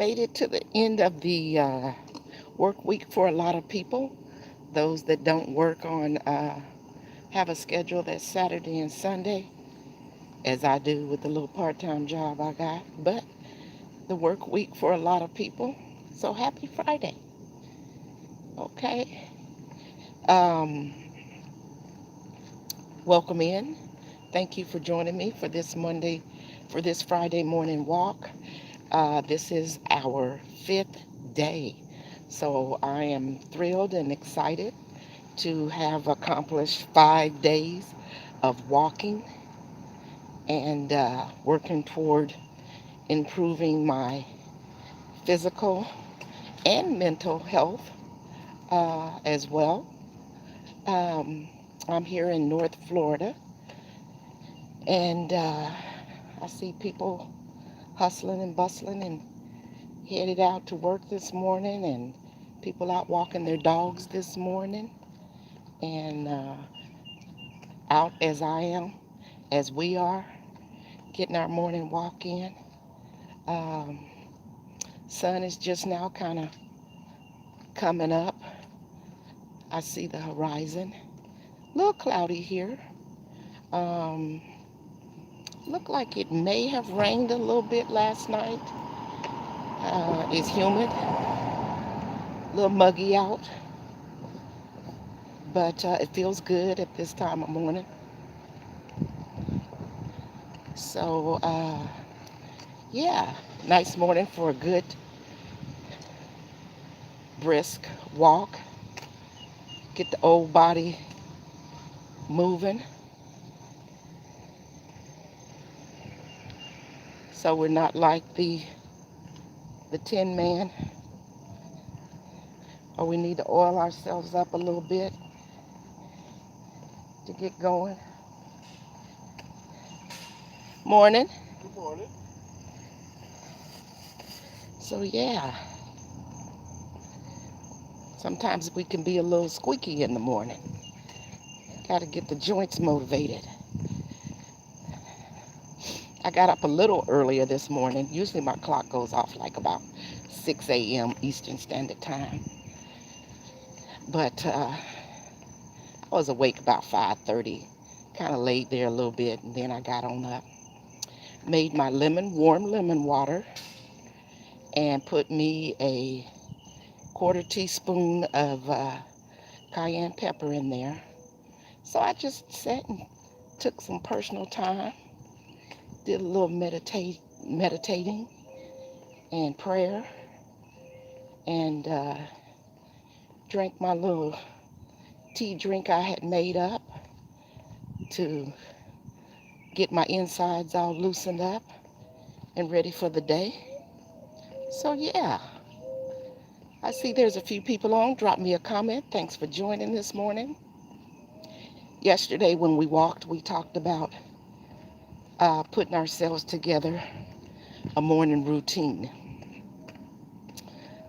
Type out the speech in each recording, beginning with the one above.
Made it to the end of the work week for a lot of people. Those that don't work on, have a schedule that's Saturday and Sunday, as I do with the little part-time job I got. But the work week for a lot of people. So happy Friday. Okay. Um, Welcome in. Thank you for joining me for this Friday morning walk. This is our fifth day. So I am thrilled and excited to have accomplished 5 days of walking and working toward improving my physical and mental health as well. Um, I'm here in North Florida, and I see people hustling and bustling and headed out to work this morning, and people out walking their dogs this morning, and out as I am, as we are, getting our morning walk in. Um, Sun is just now kind of coming up. I see the horizon. A little cloudy here. Um, Looked like it may have rained a little bit last night. It's humid, a little muggy out, but it feels good at this time of morning. So, yeah, nice morning for a good, brisk walk. Get the old body moving so we're not like the Tin Man, or we need to oil ourselves up a little bit to get going. Morning. Good morning. So, yeah, sometimes we can be a little squeaky in the morning. Got to get the joints motivated. I got up a little earlier this morning. Usually my clock goes off like about 6 a.m. Eastern Standard Time. But I was awake about 5:30. Kind of laid there a little bit, and then I got on up. Made my warm lemon water, and put me a quarter teaspoon of cayenne pepper in there. So I just sat and took some personal time, did a little meditating and prayer, and drank my little tea drink I had made up to get my insides all loosened up and ready for the day. So yeah, I see there's a few people on. Drop me a comment. Thanks for joining this morning. Yesterday when we walked, we talked about putting ourselves together a morning routine.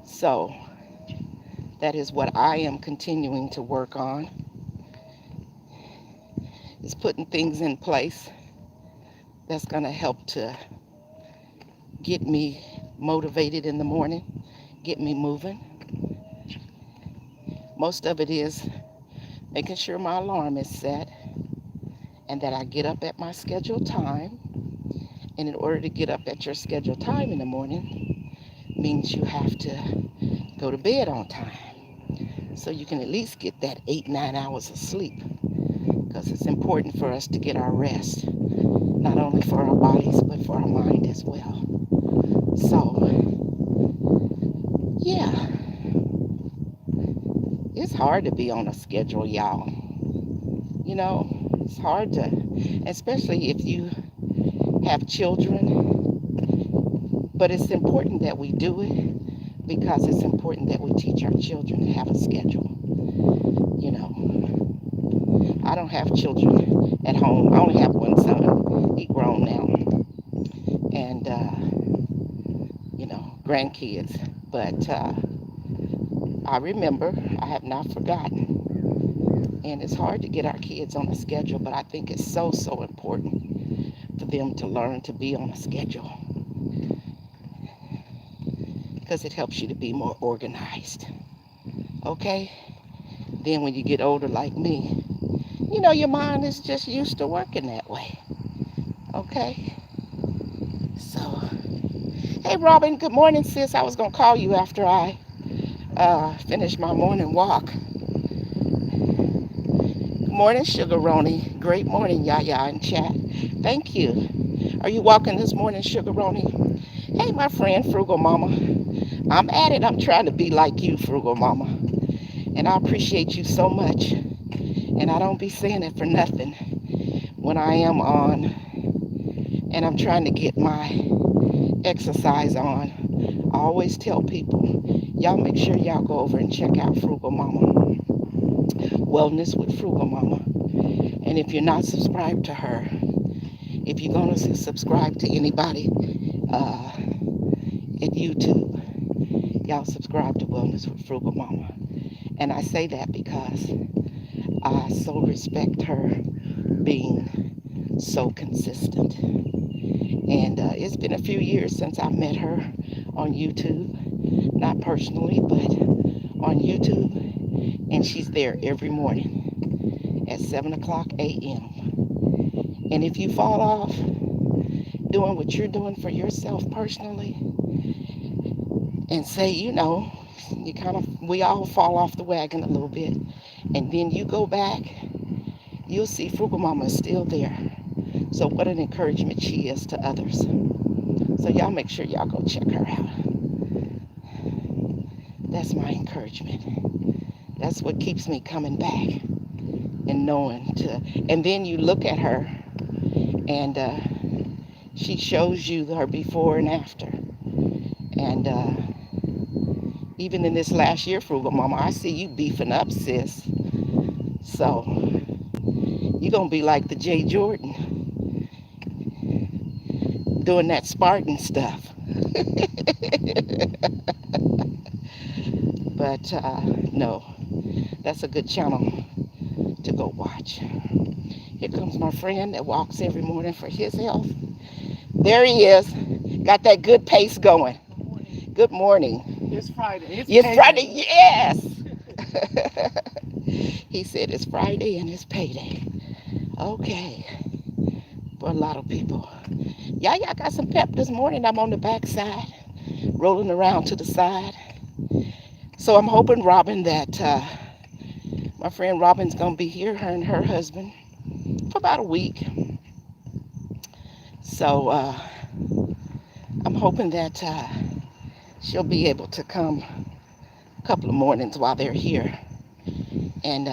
So that is what I am continuing to work on, is putting things in place that's going to help to get me motivated in the morning, get me moving. Most of it is making sure my alarm is set and that I get up at my scheduled time. And in order to get up at your scheduled time in the morning means you have to go to bed on time, so you can at least get that 8, 9 hours of sleep, because it's important for us to get our rest, not only for our bodies but for our mind as well. So yeah, it's hard to be on a schedule, y'all. You know, it's hard to, especially if you have children, but it's important that we do it, because it's important that we teach our children to have a schedule. You know, I don't have children at home. I only have one son. He's grown now, and grandkids. But I remember. I have not forgotten. And it's hard to get our kids on a schedule, but I think it's so, so important for them to learn to be on a schedule. because it helps you to be more organized. Okay? Then when you get older like me, your mind is just used to working that way. Okay? So, hey, Robin, good morning, sis. I was going to call you after I finish my morning walk. Good morning, Sugar Roni. Great morning, Yaya in chat. Thank you. Are you walking this morning, Sugar Roni? Hey, my friend, Frugal Mama. I'm at it. I'm trying to be like you, Frugal Mama. And I appreciate you so much. And I don't be saying it for nothing when I am on and I'm trying to get my exercise on. I always tell people, y'all make sure y'all go over and check out Frugal Mama. Wellness with Frugal Mama. And if you're not subscribed to her, if you're going to subscribe to anybody at YouTube, y'all subscribe to Wellness with Frugal Mama. And I say that because I so respect her being so consistent. And it's been a few years since I met her on YouTube, not personally, but on YouTube. And she's there every morning at 7 o'clock a.m. And if you fall off doing what you're doing for yourself personally and say, we all fall off the wagon a little bit, and then you go back, you'll see Frugal Mama is still there. So what an encouragement she is to others. So y'all make sure y'all go check her out. That's my encouragement. That's what keeps me coming back and knowing and then you look at her and she shows you her before and after. And even in this last year, Frugal Mama, I see you beefing up, sis. So you're going to be like the Jay Jordan doing that Spartan stuff. But no, that's a good channel to go watch. Here comes my friend that walks every morning for his health. There he is. Got that good pace going. Good morning. It's Friday. It's Friday, yes. He said it's Friday and it's payday. Okay. For a lot of people. Y'all got some pep this morning. I'm on the back side, rolling around to the side. So I'm hoping, Robin, that my friend Robin's going to be here, her and her husband, for about a week. So I'm hoping that she'll be able to come a couple of mornings while they're here. And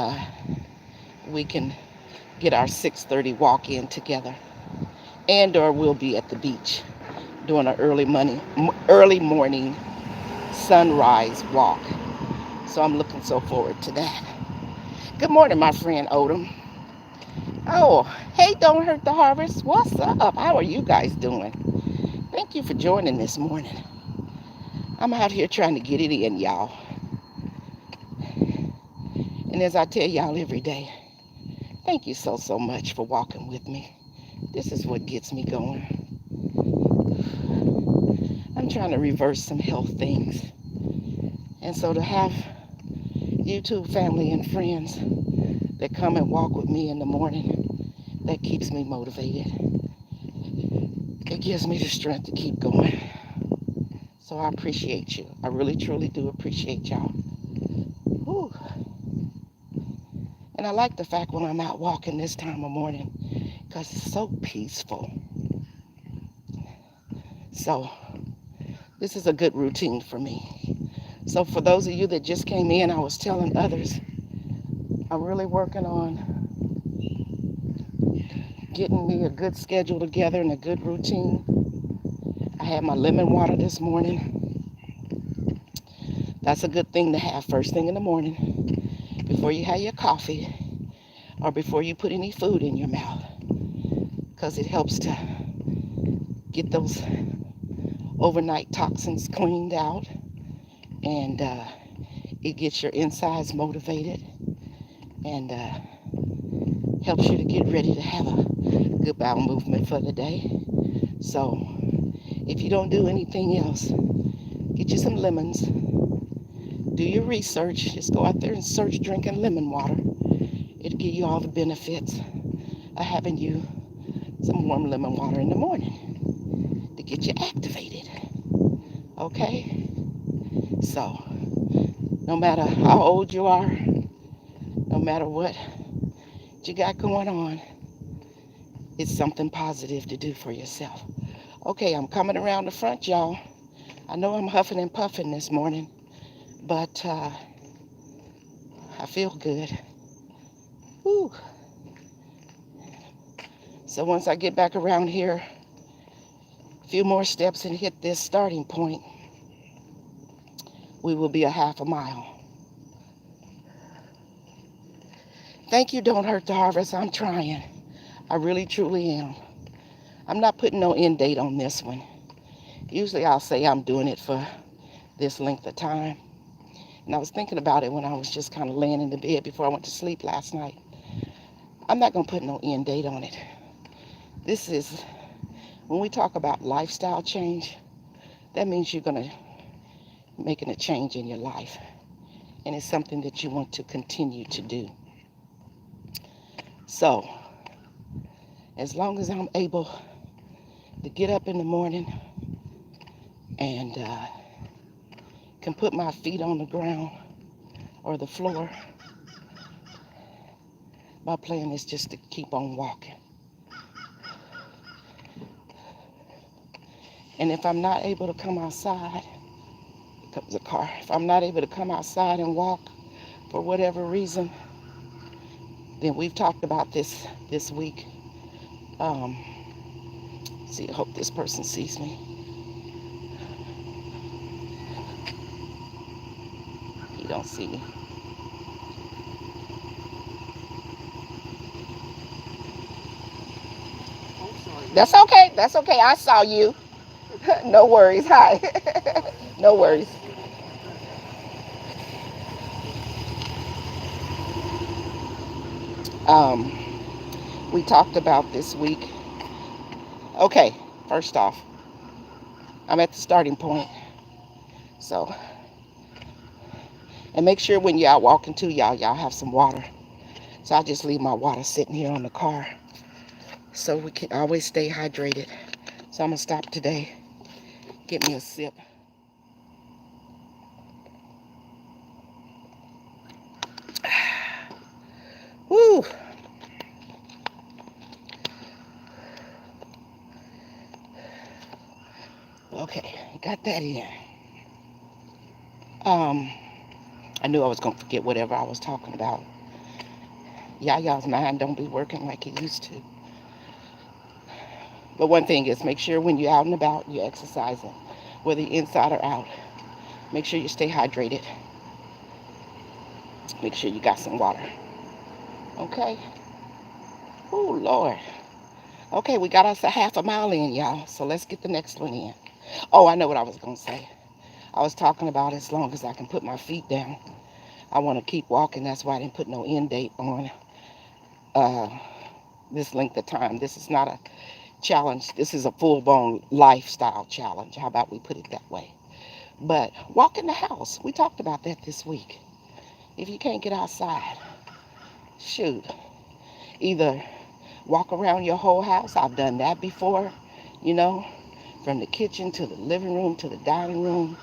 we can get our 6:30 walk in together. And or we'll be at the beach doing an early morning sunrise walk. So I'm looking so forward to that. Good morning, my friend Odom. Oh, hey, Don't Hurt the Harvest. What's up? How are you guys doing? Thank you for joining this morning. I'm out here trying to get it in, y'all. And as I tell y'all every day, thank you so much for walking with me. This is what gets me going. I'm trying to reverse some health things. And so to have YouTube family and friends that come and walk with me in the morning, that keeps me motivated. It gives me the strength to keep going. So I appreciate you. I really, truly do appreciate y'all. Whew. And I like the fact when I'm out walking this time of morning because it's so peaceful. So this is a good routine for me. So for those of you that just came in, I was telling others, I'm really working on getting me a good schedule together and a good routine. I had my lemon water this morning. That's a good thing to have first thing in the morning before you have your coffee or before you put any food in your mouth, because it helps to get those overnight toxins cleaned out, and it gets your insides motivated and helps you to get ready to have a good bowel movement for the day. So if you don't do anything else, Get you some lemons. Do your research. Just go out there and search drinking lemon water. It'll give you all the benefits of having you some warm lemon water in the morning to get you activated. Okay? So, no matter how old you are, no matter what you got going on, it's something positive to do for yourself. Okay, I'm coming around the front, y'all. I know I'm huffing and puffing this morning, but I feel good. Woo. So once I get back around here, a few more steps and hit this starting point, we will be a half a mile. Thank you, Don't Hurt the Harvest. I'm trying. I really, truly am. I'm not putting no end date on this one. Usually I'll say I'm doing it for this length of time. And I was thinking about it when I was just kind of laying in the bed before I went to sleep last night. I'm not going to put no end date on it. This is, when we talk about lifestyle change, that means you're going to making a change in your life. And it's something that you want to continue to do. So, as long as I'm able to get up in the morning and can put my feet on the ground or the floor, my plan is just to keep on walking. And if I'm not able to come outside, here comes a car. If I'm not able to come outside and walk for whatever reason, then we've talked about this week. See, I hope this person sees me. He don't see me. That's okay. That's okay. I saw you. No worries. Hi. No worries. Um, we talked about this week. Okay, first off, I'm at the starting point. So, and make sure when you're out walking too, y'all have some water. So I just leave my water sitting here on the car so we can always stay hydrated. So I'm gonna stop today, get me a sip. Woo! Okay, got that in. I knew I was gonna forget whatever I was talking about. Y'all's mind don't be working like it used to. But one thing is, make sure when you're out and about, you're exercising, whether inside or out. Make sure you stay hydrated. Make sure you got some water. Okay? Oh, Lord. Okay, we got us a half a mile in, y'all. So let's get the next one in. Oh, I know what I was going to say. I was talking about as long as I can put my feet down. I want to keep walking. That's why I didn't put no end date on uh, this length of time. This is not a challenge. This is a full-blown lifestyle challenge. How about we put it that way? But walk in the house. We talked about that this week. If you can't get outside, shoot. Either walk around your whole house. I've done that before, you know, from the kitchen to the living room to the dining room,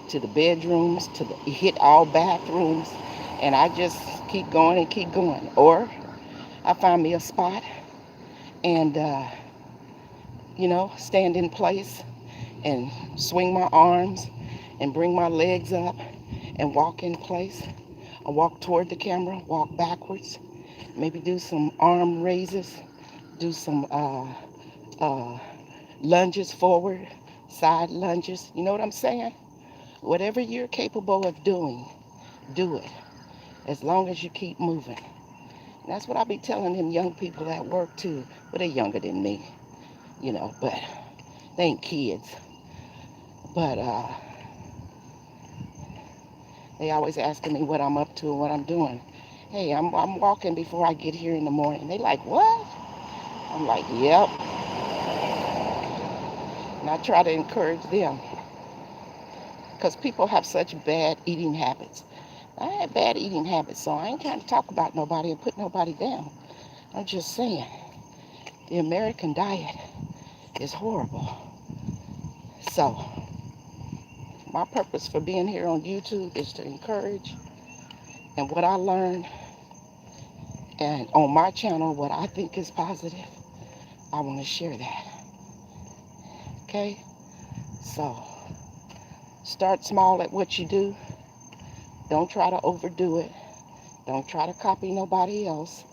to the bedrooms, hit all bathrooms. And I just keep going and keep going. Or I find me a spot and, stand in place and swing my arms and bring my legs up and walk in place. I walk toward the camera, walk backwards, maybe do some arm raises, do some lunges forward, side lunges. You know what I'm saying? Whatever you're capable of doing, do it, as long as you keep moving. And that's what I be telling them young people at work too. Well, they're younger than me, but they ain't kids. But they always asking me what I'm up to and what I'm doing. Hey, I'm walking before I get here in the morning. They like, what? I'm like, yep. And I try to encourage them. because people have such bad eating habits. I had bad eating habits, so I ain't trying to talk about nobody and put nobody down. I'm just saying, the American diet is horrible. So, my purpose for being here on YouTube is to encourage, and what I learned, and on my channel, what I think is positive, I want to share that. Okay? So, start small at what you do. Don't try to overdo it. Don't try to copy nobody else.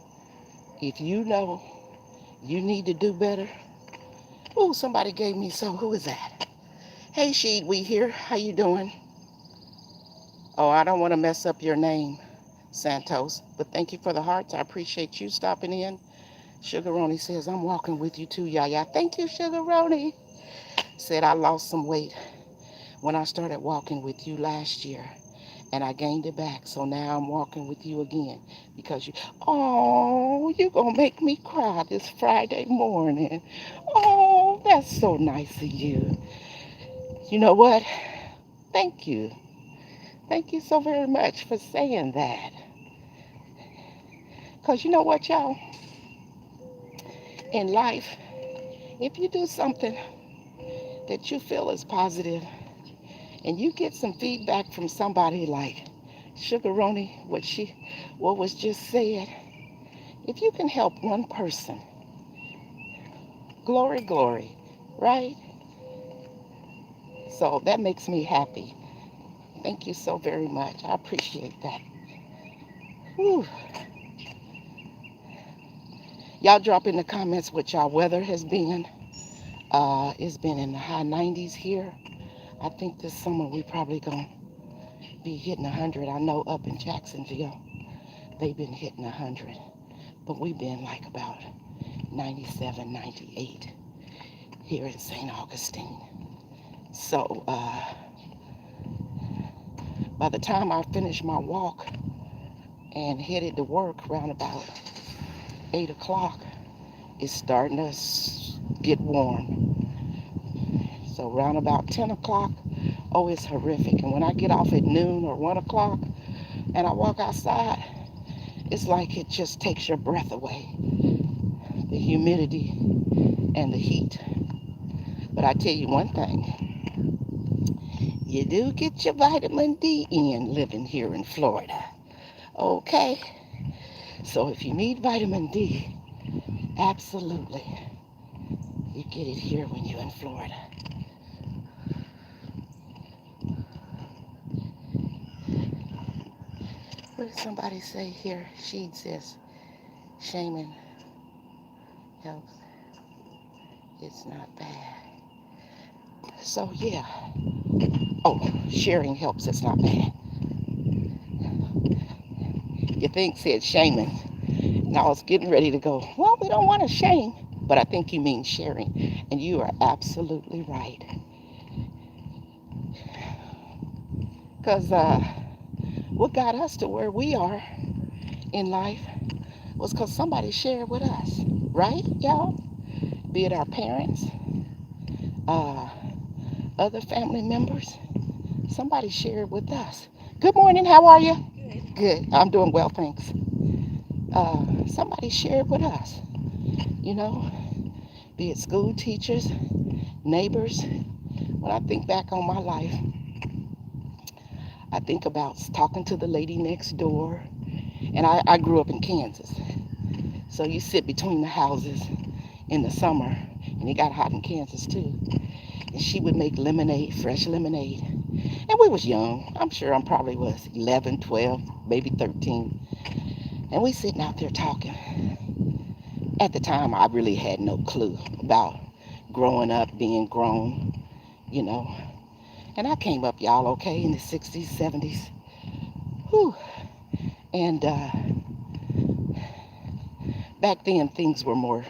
If you know you need to do better. Oh, somebody gave me some. Who is that? Hey, Sheed, we here. How you doing? Oh, I don't want to mess up your name, Santos. But thank you for the hearts. I appreciate you stopping in. Sugaroni says, I'm walking with you too, Yaya. Thank you, Sugaroni. Said I lost some weight when I started walking with you last year. And I gained it back. So now I'm walking with you again. Because you gonna make me cry this Friday morning. Oh, that's so nice of you. You know what? Thank you. Thank you so very much for saying that. Because you know what, y'all? In life, if you do something that you feel is positive and you get some feedback from somebody like Sugaroni, what was just said, if you can help one person, glory, glory, right? So that makes me happy. Thank you so very much. I appreciate that. Whew. Y'all drop in the comments what y'all weather has been. It's been in the high 90s here. I think this summer we probably gonna be hitting 100. I know up in Jacksonville they've been hitting 100, but we've been like about 97, 98 here in St. Augustine. So by the time I finish my walk and headed to work around about 8 o'clock, it's starting to get warm. So around about 10 o'clock, oh, it's horrific. And when I get off at noon or 1 o'clock and I walk outside, it's like it just takes your breath away. The humidity and the heat. But I tell you one thing, you do get your vitamin D in living here in Florida. Okay? So if you need vitamin D, absolutely, you get it here when you're in Florida. What did somebody say here? She says, shaming helps. It's not bad. So yeah. Oh, sharing helps. It's not bad. You think said shaming. And I was getting ready to go, well, we don't want to shame. But I think you mean sharing. And you are absolutely right. Because what got us to where we are in life was because somebody shared with us. Right, y'all? Be it our parents, other family members. Somebody shared with us. Good morning. How are you? Good. I'm doing well, thanks. Somebody shared with us, you know, be it school teachers, neighbors. When I think back on my life, I think about talking to the lady next door. And I grew up in Kansas. So you sit between the houses in the summer, and it got hot in Kansas too. And she would make lemonade, fresh lemonade. And we was young. I'm sure I probably was 11, 12, maybe 13. And we sitting out there talking. At the time, I really had no clue about growing up, being grown, you know. And I came up, y'all, okay, in the 60s, 70s. Whew. And back then, kids were more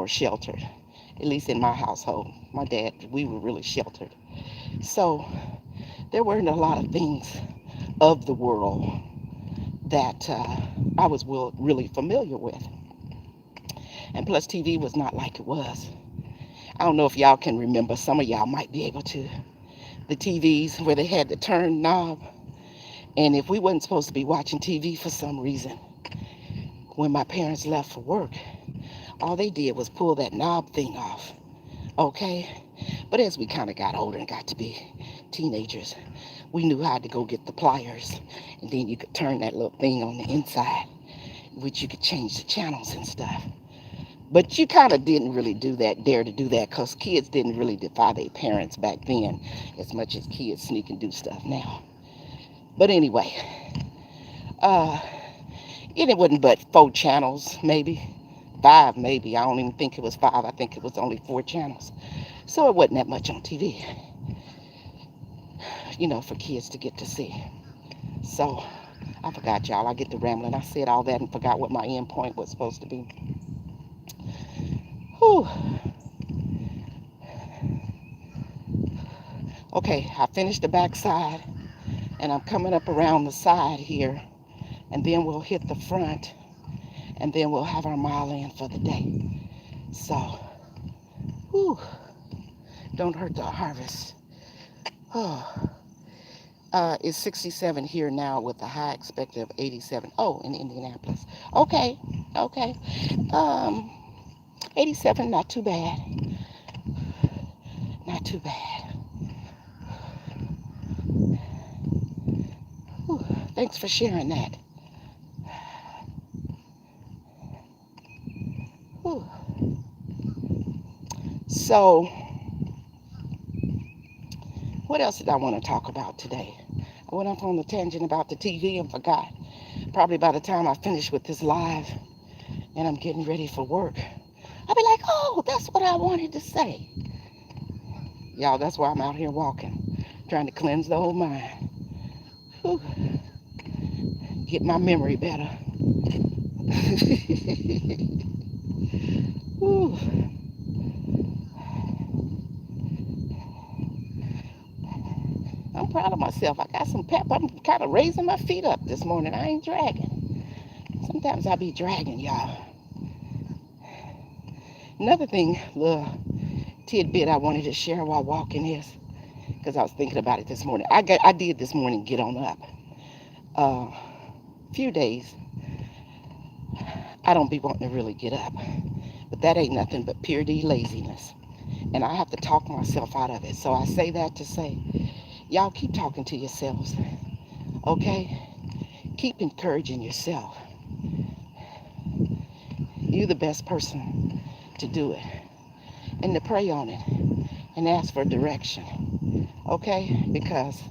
sheltered, at least in my household. My dad, we were really sheltered. So there weren't a lot of things of the world that I was really familiar with. And plus, TV was not like it was. I don't know if y'all can remember. Some of y'all might be able to. the TVs where they had the turn knob. And if we wasn't supposed to be watching TV for some reason, when my parents left for work, all they did was pull that knob thing off. Okay? But as we kind of got older and got to be teenagers, we knew how to go get the pliers. And then you could turn that little thing on the inside, which you could change the channels and stuff. But you kind of didn't really dare to do that, because kids didn't really defy their parents back then as much as kids sneak and do stuff now. But anyway, uh, and it wasn't but 4 channels, maybe 5, maybe. I don't even think it was 5. I think it was only 4 channels. So it wasn't that much on TV, for kids to get to see. So I forgot, y'all. I get to rambling. I said all that and forgot what my end point was supposed to be. Whew. Okay, I finished the back side, and I'm coming up around the side here, and then we'll hit the front, and then we'll have our mile in for the day. So, whew, don't hurt the harvest. Oh, it's 67 here now with a high expected of 87. Oh, in Indianapolis. Okay. 87, not too bad. Not too bad. Whew, thanks for sharing that. Whew. So, what else did I want to talk about today? I went off on a tangent about the TV and forgot. Probably by the time I finish with this live and I'm getting ready for work, I'll be like, oh, that's what I wanted to say. Y'all, that's why I'm out here walking, trying to cleanse the whole mind. Whew. Get my memory better. Whew. I'm proud of myself. I got some pep. I'm kind of raising my feet up this morning. I ain't dragging. Sometimes I be dragging, y'all. Another thing, little tidbit I wanted to share while walking is, because I was thinking about it this morning. I did this morning get on up. Few days I don't be wanting to really get up, but that ain't nothing but pure laziness, and I have to talk myself out of it. So I say that to say, y'all keep talking to yourselves, okay? Keep encouraging yourself. You're the best person to do it, and to pray on it and ask for direction, okay? Because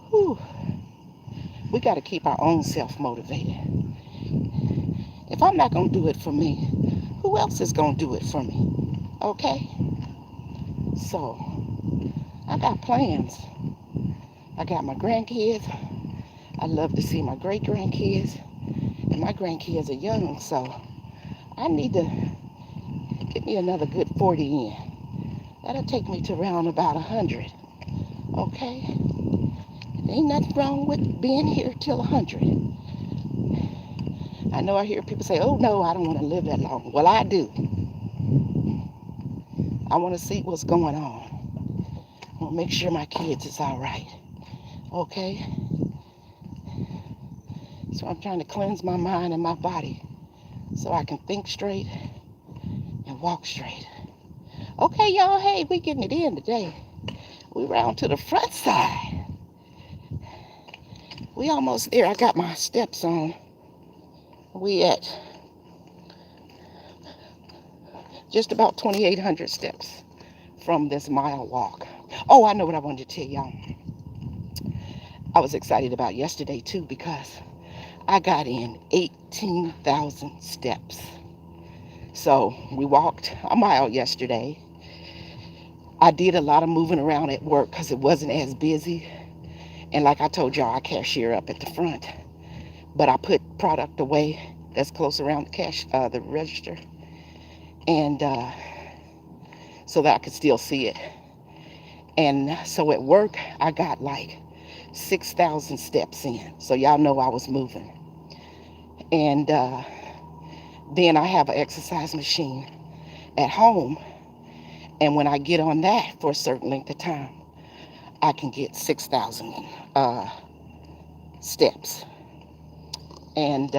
whew, we got to keep our own self motivated. If I'm not going to do it for me, who else is going to do it for me? Okay? So, I got plans. I got my grandkids. I love to see my great grandkids. And my grandkids are young, so I need to get me another good 40 in. That'll take me to around about 100. Okay? Ain't nothing wrong with being here till 100. I know I hear people say, oh no, I don't want to live that long. Well, I do. I want to see what's going on. I want to make sure my kids is all right. Okay? So I'm trying to cleanse my mind and my body so I can think straight and walk straight. Okay, y'all, hey, we getting it in today. We round to the front side. We almost there. I got my steps on. We at just about 2,800 steps from this mile walk. Oh, I know what I wanted to tell y'all. I was excited about yesterday too, because I got in 18,000 steps. So we walked a mile yesterday. I did a lot of moving around at work because it wasn't as busy. And like I told y'all, I cashier up at the front. But I put product away that's close around the register, and so that I could still see it. And so at work, I got like 6,000 steps in. So y'all know I was moving. And then I have an exercise machine at home. And when I get on that for a certain length of time, I can get 6,000 uh, steps. And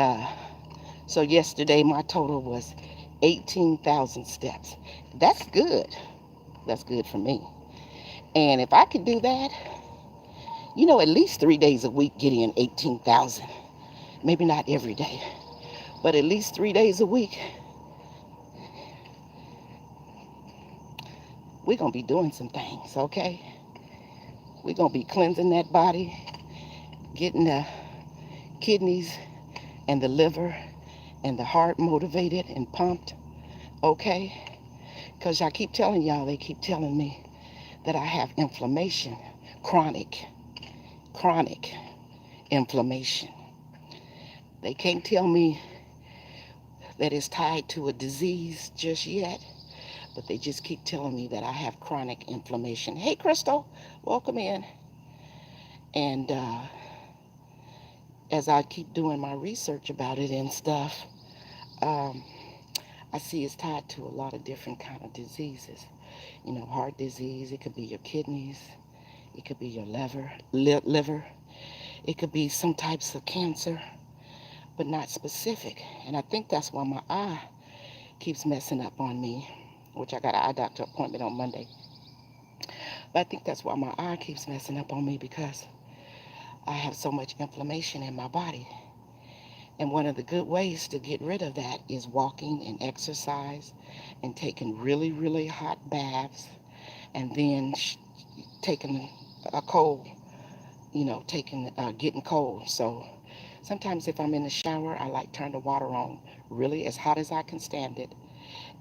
so yesterday my total was 18,000 steps. That's good. That's good for me. And if I could do that, at least 3 days a week, get in 18,000. Maybe not every day, but at least 3 days a week, we're going to be doing some things, okay? We're going to be cleansing that body, getting the kidneys and the liver and the heart motivated and pumped, okay? Because I keep telling y'all, they keep telling me that I have inflammation, chronic inflammation. They can't tell me that it's tied to a disease just yet, but they just keep telling me that I have chronic inflammation. Hey, Crystal, welcome in. And as I keep doing my research about it and stuff, um, I see it's tied to a lot of different kind of diseases. Heart disease. It could be your kidneys. It could be your liver. It could be some types of cancer, but not specific. And I think that's why my eye keeps messing up on me, which I got an eye doctor appointment on Monday. But I think that's why my eye keeps messing up on me, because I have so much inflammation in my body. And one of the good ways to get rid of that is walking and exercise and taking really, really hot baths, and then taking a cold, getting cold. So sometimes if I'm in the shower, I like turn the water on really as hot as I can stand it.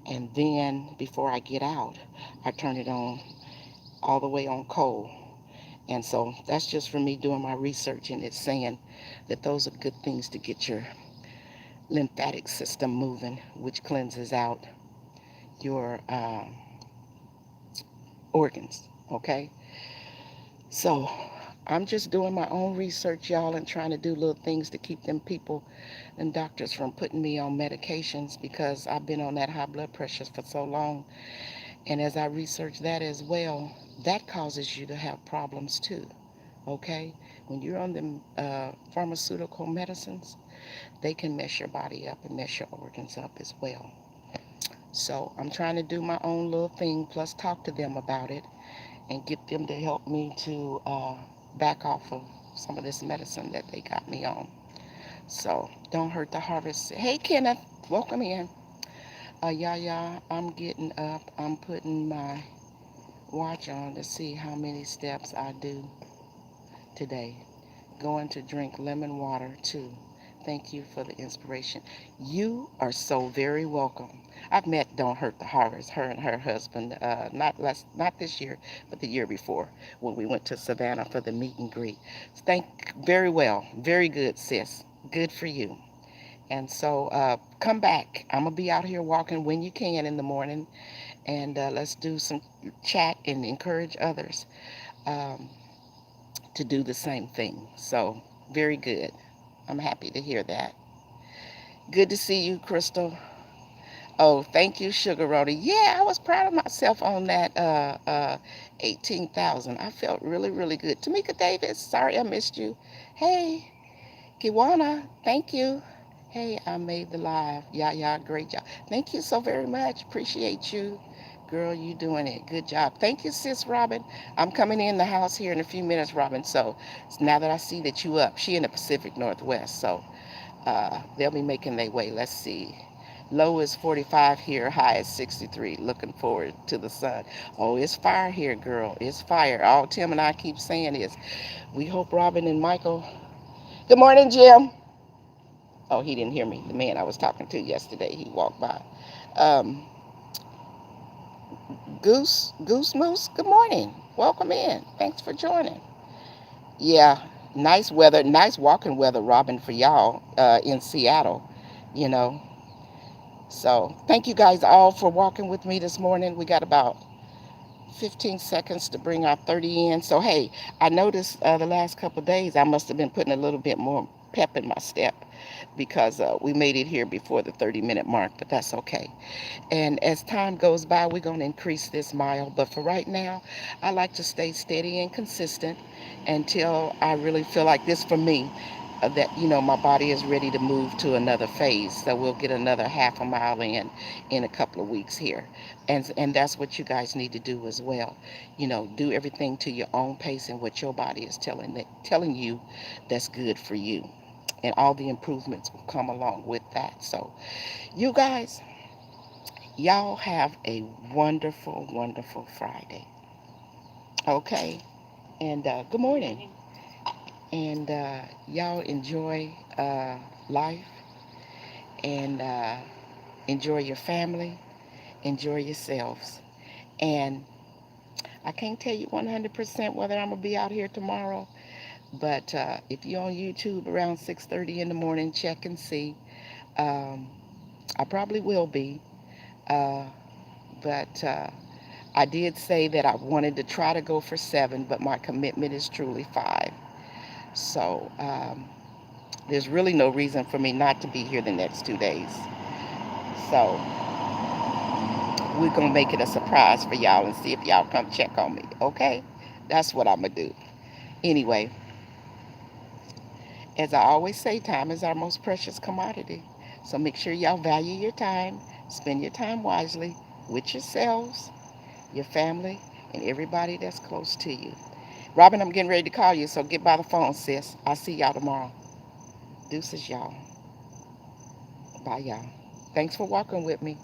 And then before I get out, I turn it on all the way on cold. And so that's just for me doing my research, and it's saying that those are good things to get your lymphatic system moving, which cleanses out your organs. Okay, so I'm just doing my own research, y'all, and trying to do little things to keep them people and doctors from putting me on medications, because I've been on that high blood pressure for so long. And as I research that as well, that causes you to have problems too. Okay, when you're on them pharmaceutical medicines, they can mess your body up and mess your organs up as well. So I'm trying to do my own little thing, plus talk to them about it and get them to help me to back off of some of this medicine that they got me on. So don't hurt the harvest. Hey, Kenneth, welcome in. Yeah, I'm getting up. I'm putting my watch on to see how many steps I do today. Going to drink lemon water too. Thank you for the inspiration. You are so very welcome. I've met Don't Hurt the Harvest, her and her husband, not this year, but the year before, when we went to Savannah for the meet and greet. Very well, very good, sis. Good for you. And so come back. I'm gonna be out here walking when you can in the morning, and let's do some chat and encourage others um, to do the same thing. So very good. I'm happy to hear that. Good to see you, Crystal. Oh, thank you, Sugar Rody. Yeah, I was proud of myself on that 18,000. I felt really, really good. Tamika Davis, sorry I missed you. Hey, Kiwana, thank you. Hey, I made the live. Yeah, great job. Thank you so very much. Appreciate you. Girl, you doing it. Good job. Thank you, sis Robin. I'm coming in the house here in a few minutes, Robin. So now that I see that you up, she in the Pacific Northwest. So they'll be making their way. Let's see. Low is 45 here, high is 63. Looking forward to the sun. Oh, it's fire here, girl. It's fire. All Tim and I keep saying is, we hope Robin and Michael. Good morning, Jim. Oh, he didn't hear me. The man I was talking to yesterday, he walked by. Um, Goose Moose, good morning. Welcome in. Thanks for joining. Yeah, nice weather, nice walking weather, Robin, for y'all in Seattle, you know. So thank you guys all for walking with me this morning. We got about 15 seconds to bring our 30 in. So, hey, I noticed the last couple of days I must have been putting a little bit more pep in my step because we made it here before the 30-minute mark, but that's okay. And as time goes by, we're going to increase this mile. But for right now, I like to stay steady and consistent until I really feel like this for me, that, my body is ready to move to another phase. So we'll get another half a mile in a couple of weeks here. And that's what you guys need to do as well. Do everything to your own pace and what your body is telling you that's good for you. And all the improvements will come along with that. So you guys, y'all have a wonderful, wonderful Friday. Okay? And good morning. And y'all enjoy life and enjoy your family, enjoy yourselves. And I can't tell you 100% whether I'm going to be out here tomorrow, but if you're on YouTube around 6:30 in the morning, check and see. Um, I probably will be. Uh, but I did say that I wanted to try to go for 7, but my commitment is truly 5. So there's really no reason for me not to be here the next 2 days. So we're going to make it a surprise for y'all and see if y'all come check on me. Okay? That's what I'm going to do. Anyway, as I always say, time is our most precious commodity. So make sure y'all value your time, spend your time wisely with yourselves, your family, and everybody that's close to you. Robin, I'm getting ready to call you, so get by the phone, sis. I'll see y'all tomorrow. Deuces, y'all. Bye, y'all. Thanks for walking with me.